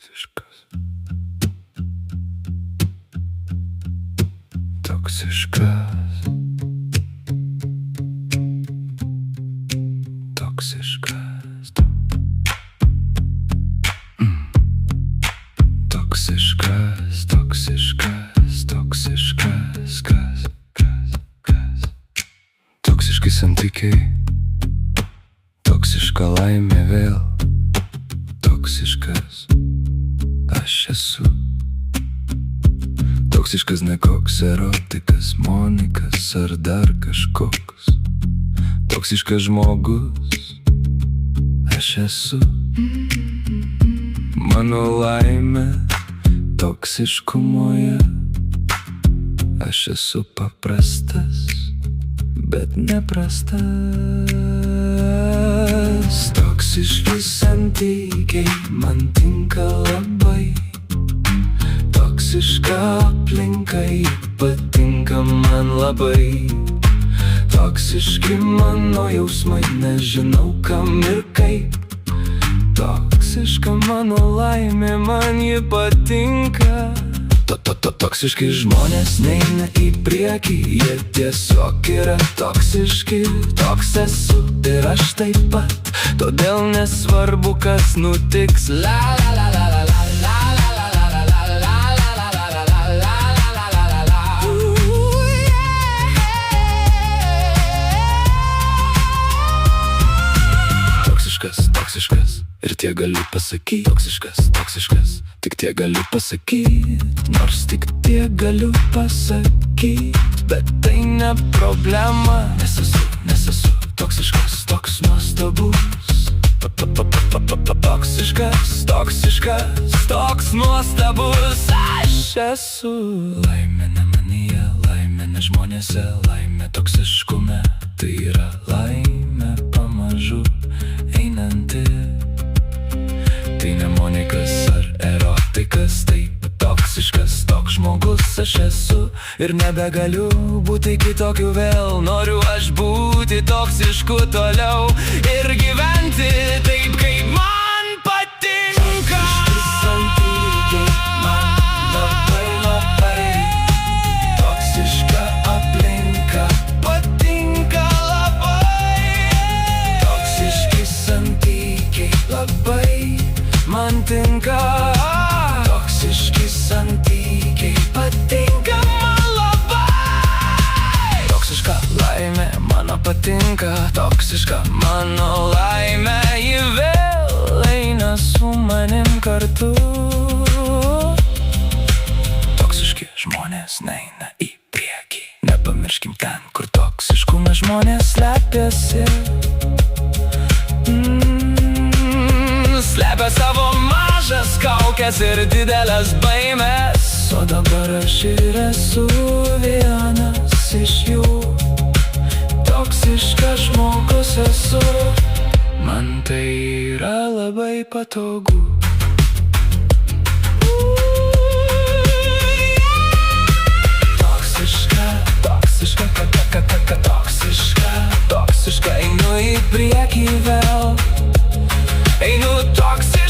Toksiškas. Toksiškas. Toksiškas. Toksiškas, toksiškas, toksiškas, kas. Toksiški santykiai, toksiška laimė vėl, toksiškas aš esu. Toksiškas ne koks erotikas, Monikas ar dar kažkoks. Toksiškas žmogus aš esu. Mano laimė toksiškumoje. Aš esu paprastas, bet neprastas. Toksiški santykiai man tinka labai. Toksiška aplinka patinka man labai. Toksiški mano jausmai, nežinau kam ir kaip. Toksiška mano laimė, man ji patinka. Toksiški žmonės neina į priekį, jie tiesiog yra toksiški. Toks esu ir aš taip pat, todėl nesvarbu kas nutiks. La la la la la la. Toksiškas, ir tiek galiu pasakyti. Toksiškas, tik tiek galiu pasakyti. Nors tik tiek galiu pasakyti, bet tai ne problema. Nes esu toksiškas, toks nuostabus. Toksiškas, toks nuostabus. Aš esu. Laimė ne manyje, laimė ne žmonėse, laimė toksiškume. Tai yra laimė pamažu einanti. Tai ne Monikas ar erotikas, taip toksiškas, toks žmogus aš esu. Ir nebegaliu būti kitokiu vėl, noriu aš būti toksišku toliau. Ir gyventi taip, kaip man patinka. Santykiai man labai labai. Toksiška aplinka patinka labai. Toksiški santykiai labai man tinka. Toksiški santykiai patinka man labai. Toksiška laimė mano patinka. Toksiška mano laimė, ji vėl eina su manim kartu. Toksiški žmonės neina į priekį. Nepamirškim ten, kur toksiškume žmonės slepiasi. Slepia savo mažas kaukes ir didelės baimės. O dabar aš ir esu vienas iš jų. Toksiškas žmogus esu. Man tai yra labai patogu. Toksiška, einu į priekį vėl. Einu toksiška.